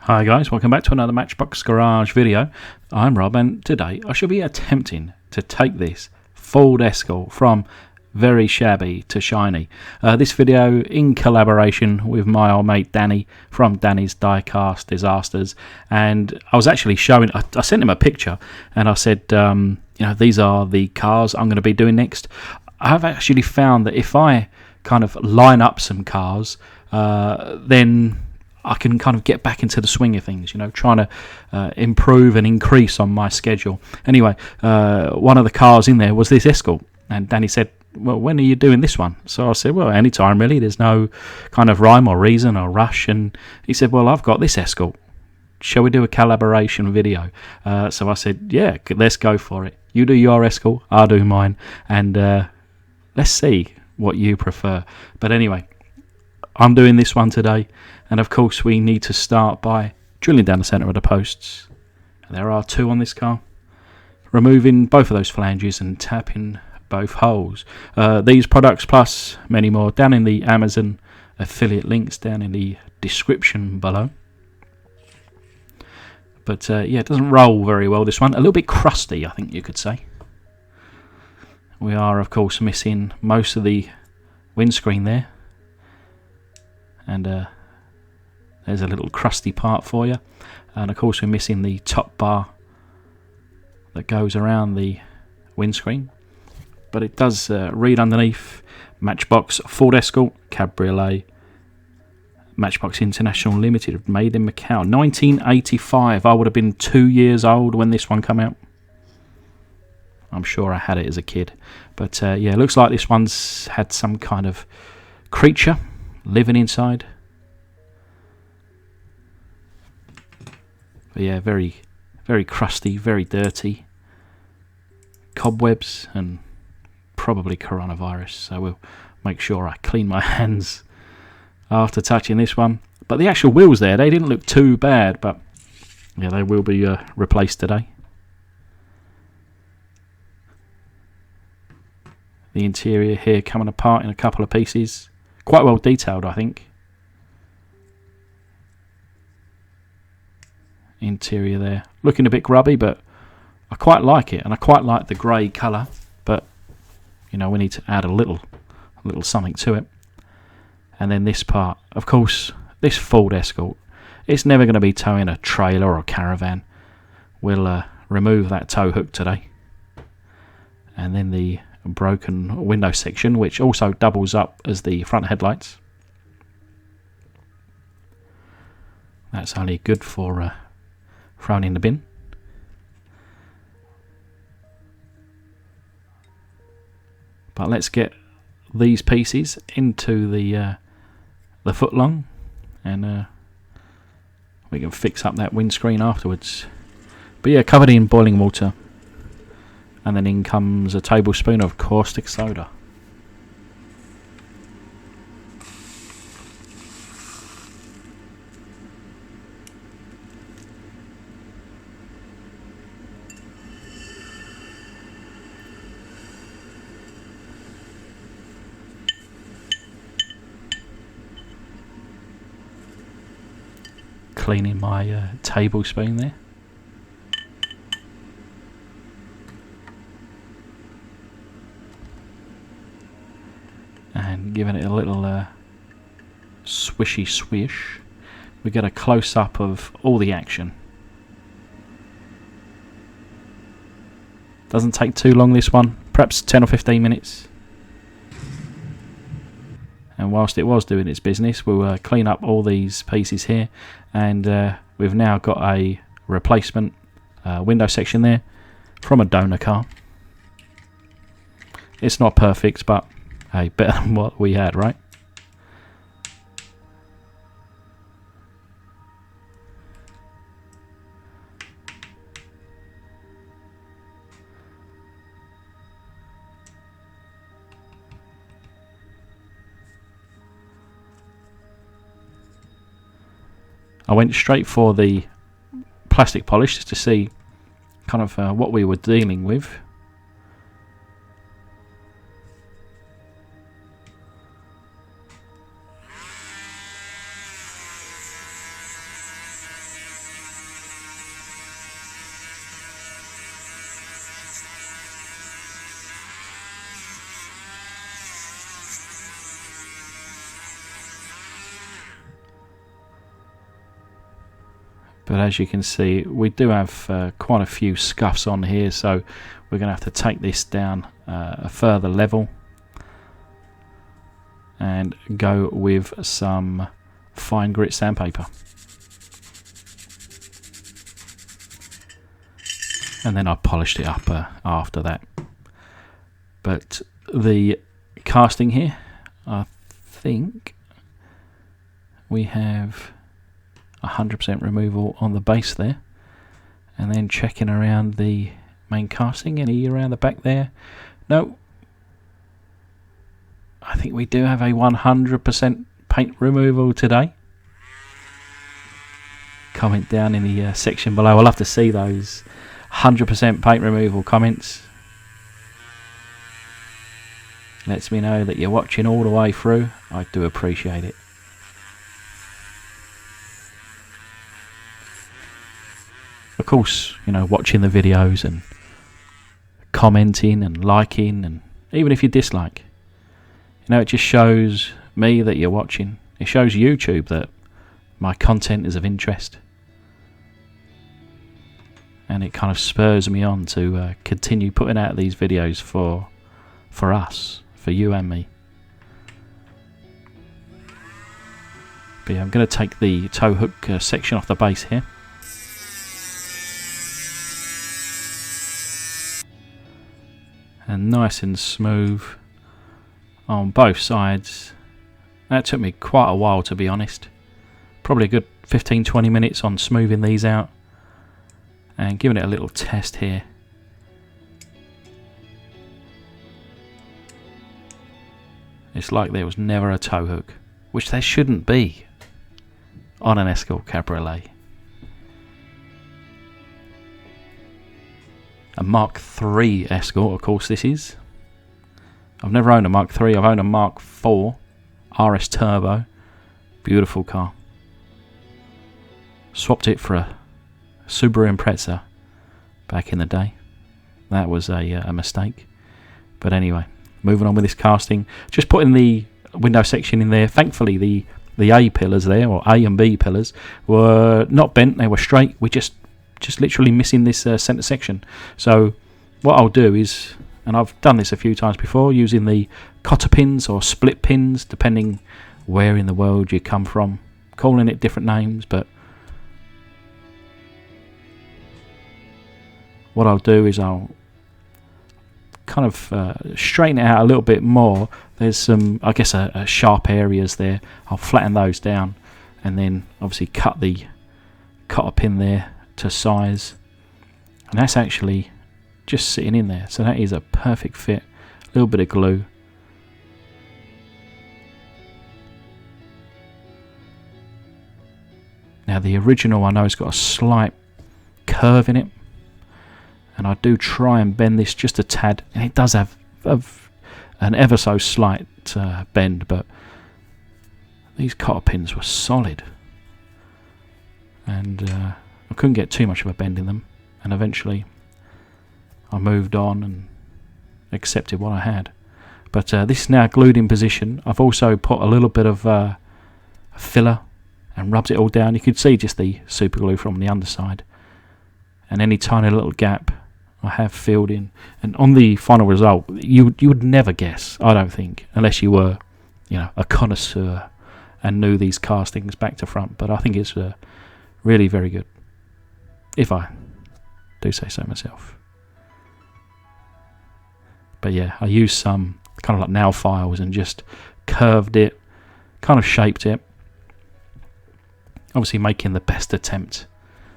Hi guys, welcome back to another Matchbox Garage video. I'm Rob, and today I shall be attempting to take this Ford Escort from very shabby to shiny. This video in collaboration with my old mate Danny from Danny's Diecast Disasters, and I was actually showing, I sent him a picture and I said, these are the cars I'm going to be doing next. I've actually found that if I kind of line up some cars, then I can kind of get back into the swing of things, trying to improve and increase on my schedule. Anyway, one of the cars in there was this Escort, and Danny said, well, when are you doing this one? So I said, well, anytime really. There's no kind of rhyme or reason or rush. And he said, well, I've got this Escort. Shall we do a collaboration video? So I said, yeah, let's go for it. You do your Escort, I'll do mine, and let's see what you prefer. But anyway, I'm doing this one today, and of course we need to start by drilling down the centre of the posts. There are two on this car. Removing both of those flanges and tapping both holes. These products plus many more down in the Amazon affiliate links down in the description below. But yeah, it doesn't roll very well, this one. A little bit crusty, I think you could say. We are of course missing most of the windscreen there. And there's a little crusty part for you, and of course we're missing the top bar that goes around the windscreen, but it does read underneath Matchbox Ford Escort Cabriolet, Matchbox International Limited, made in Macau, 1985. I would have been 2 years old when this one came out. I'm sure I had it as a kid, but yeah, it looks like this one's had some kind of creature living inside. But yeah, very, very crusty, very dirty. Cobwebs and probably coronavirus. So we'll make sure I clean my hands after touching this one. But the actual wheels there, they didn't look too bad, but yeah, they will be replaced today. The interior here coming apart in a couple of pieces. Quite well detailed, I think. Interior there, looking a bit grubby, but I quite like it, and I quite like the grey colour. But we need to add a little something to it. And then this part, of course, this Ford Escort, it's never going to be towing a trailer or a caravan. We'll remove that tow hook today, and then the broken window section, which also doubles up as the front headlights. That's only good for throwing in the bin. But let's get these pieces into the footlong, and we can fix up that windscreen afterwards. But yeah, covered in boiling water. And then in comes a tablespoon of caustic soda. Cleaning my tablespoon there. And giving it a little swishy swish. We get a close-up of all the action. Doesn't take too long, this one, perhaps 10 or 15 minutes. And whilst it was doing its business, we'll clean up all these pieces here, and we've now got a replacement window section there from a donor car. It's not perfect, but hey, better than what we had, right? I went straight for the plastic polish just to see kind of what we were dealing with. But as you can see, we do have quite a few scuffs on here, so we're going to have to take this down a further level and go with some fine grit sandpaper. And then I polished it up after that. But the casting here, I think we have 100% removal on the base there, and then checking around the main casting. Any around the back there? No. I think we do have a 100% paint removal today. Comment down in the section below. I'll have to see those 100% paint removal comments. Lets me know that you're watching all the way through. I do appreciate it. Of course, you know, watching the videos and commenting and liking, and even if you dislike, you know, it just shows me that you're watching. It shows YouTube that my content is of interest, and it kind of spurs me on to continue putting out these videos for us, for you and me. But yeah, I'm going to take the tow hook section off the base here. And nice and smooth on both sides. That took me quite a while, to be honest. Probably a good 15-20 minutes on smoothing these out and giving it a little test here. It's like there was never a tow hook, which there shouldn't be on an Escort Cabriolet. A Mark III Escort, of course this is. I've never owned a Mark III, I've owned a Mark IV RS Turbo. Beautiful car. Swapped it for a Subaru Impreza back in the day. That was a mistake. But anyway, moving on with this casting. Just putting the window section in there. Thankfully the A pillars there, or A and B pillars, were not bent, they were straight. We just literally missing this centre section. So what I'll do is, and I've done this a few times before, using the cotter pins or split pins, depending where in the world you come from, calling it different names, but what I'll do is I'll kind of straighten it out a little bit more. There's some, I guess, sharp areas there. I'll flatten those down and then obviously cut the cotter pin there to size, and that's actually just sitting in there, so that is a perfect fit. A little bit of glue. Now the original, I know, has got a slight curve in it, and I do try and bend this just a tad, and it does have an ever so slight bend, but these cotter pins were solid, and I couldn't get too much of a bend in them, and eventually I moved on and accepted what I had. But this is now glued in position. I've also put a little bit of filler and rubbed it all down. You could see just the super glue from the underside, and any tiny little gap I have filled in. And on the final result, you would never guess, I don't think, unless you were, you know, a connoisseur and knew these castings back to front. But I think it's really very good, if I do say so myself. But yeah, I used some kind of like nail files and just curved it, kind of shaped it, obviously making the best attempt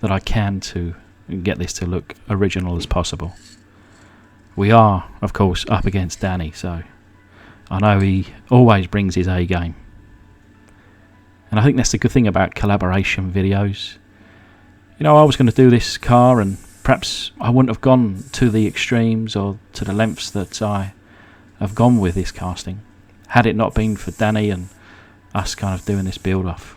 that I can to get this to look original as possible. We are, of course, up against Danny, so I know he always brings his A game. And I think that's the good thing about collaboration videos. You know, I was going to do this car, and perhaps I wouldn't have gone to the extremes or to the lengths that I have gone with this casting had it not been for Danny and us kind of doing this build off.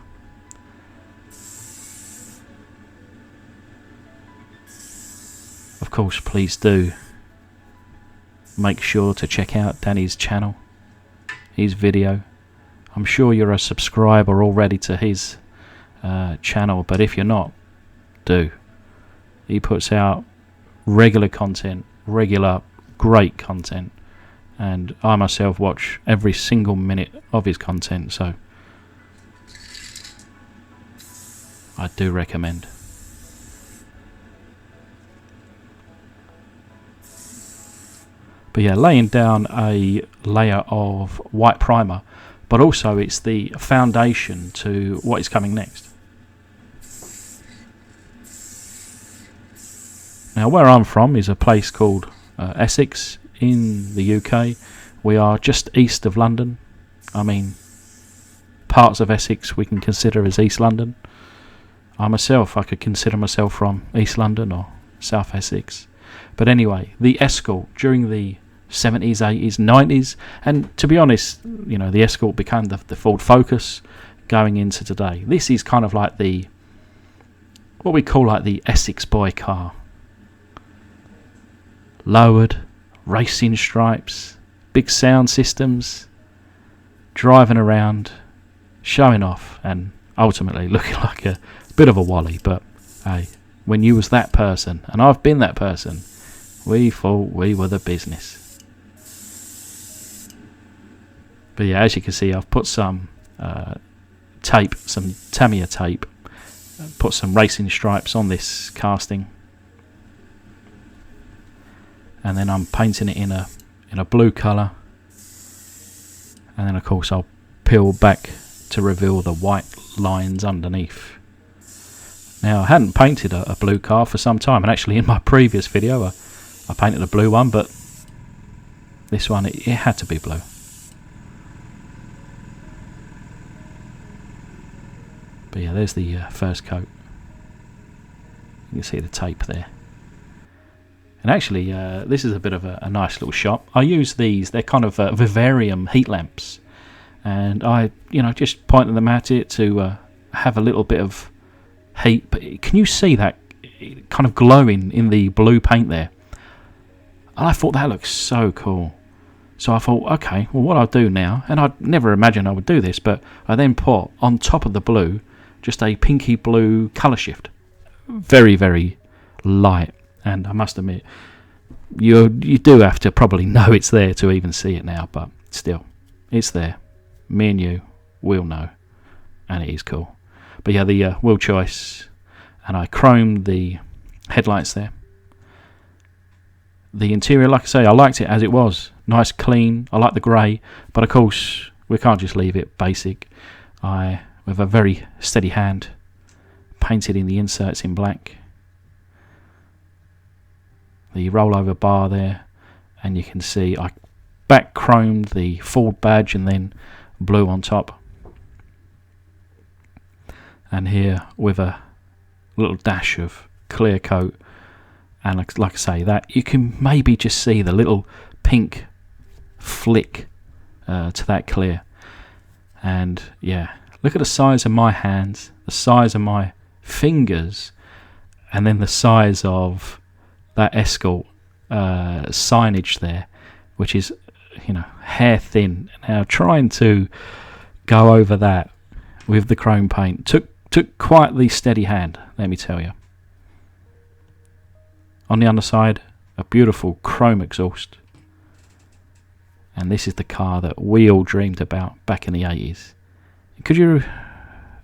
Of course, please do make sure to check out Danny's channel, his video. I'm sure you're a subscriber already to his channel, but if you're not, do. He puts out regular content, regular great content, and I myself watch every single minute of his content, so I do recommend. But yeah, laying down a layer of white primer, but also it's the foundation to what is coming next. Now, where I'm from is a place called Essex in the UK. We are just east of London. I mean, parts of Essex we can consider as East London. I could consider myself from East London or South Essex. But anyway, the Escort during the 70s, 80s, 90s, and to be honest, you know, the Escort became the Ford Focus going into today. This is kind of like what we call like the Essex boy car. Lowered, racing stripes, big sound systems, driving around, showing off, and ultimately looking like a bit of a wally. But hey, when you was that person, and I've been that person, we thought we were the business. But yeah, as you can see, I've put some tape, some Tamiya tape, put some racing stripes on this casting, and then I'm painting it in a blue colour, and then of course I'll peel back to reveal the white lines underneath. Now, I hadn't painted a blue car for some time, and actually in my previous video I painted a blue one, but this one it had to be blue. But yeah, there's the first coat. You can see the tape there. And actually, this is a bit of a nice little shot. I use these, they're kind of vivarium heat lamps. And I, just pointed them at it to have a little bit of heat. But can you see that kind of glowing in the blue paint there? And I thought that looks so cool. So I thought, okay, well, what I'll do now, and I'd never imagined I would do this, but I then put on top of the blue just a pinky blue colour shift. Very, very light. And I must admit, you do have to probably know it's there to even see it now, but still, it's there. Me and you will know, and it is cool. But yeah, the wheel choice, and I chromed the headlights there. The interior, like I say, I liked it as it was. Nice, clean. I like the grey, but of course, we can't just leave it basic. I, with a very steady hand, painted in the inserts in black. The rollover bar there, and you can see I back chromed the Ford badge and then blue on top. And here with a little dash of clear coat, and like I say, that you can maybe just see the little pink flick to that clear. And yeah, look at the size of my hands, the size of my fingers, and then the size of that Escort signage there, which is, hair thin. Now trying to go over that with the chrome paint took quite the steady hand, let me tell you. On the underside, a beautiful chrome exhaust, and this is the car that we all dreamed about back in the 80s. Could you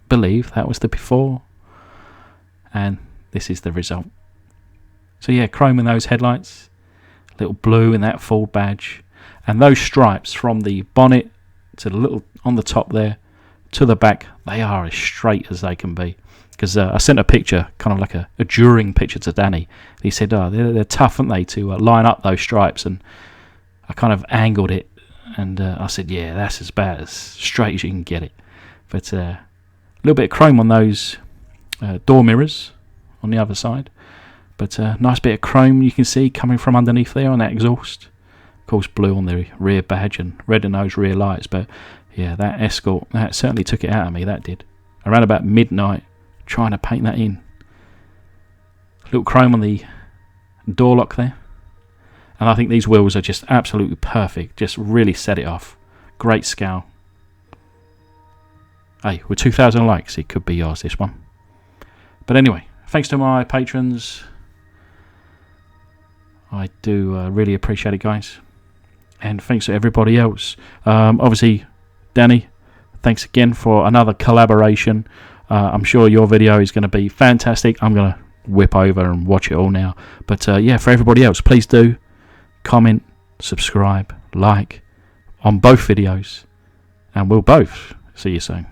believe that was the before, and this is the result? So yeah, chrome in those headlights, little blue in that Ford badge, and those stripes from the bonnet to the little on the top there to the back, they are as straight as they can be. Because I sent a picture, kind of like a during picture to Danny. He said, "Oh, they're tough, aren't they, to line up those stripes?" And I kind of angled it, and I said, "Yeah, that's as bad as straight as you can get it." But a little bit of chrome on those door mirrors on the other side. But nice bit of chrome you can see coming from underneath there on that exhaust. Of course, blue on the rear badge and red in those rear lights. But yeah, that Escort, that certainly took it out of me, that did. Around about midnight, trying to paint that in. Little chrome on the door lock there. And I think these wheels are just absolutely perfect. Just really set it off. Great scale. Hey, with 2,000 likes, it could be yours, this one. But anyway, thanks to my patrons. I do really appreciate it, guys. And thanks to everybody else. Obviously, Danny, thanks again for another collaboration. I'm sure your video is going to be fantastic. I'm going to whip over and watch it all now. But yeah, for everybody else, please do comment, subscribe, like on both videos. And we'll both see you soon.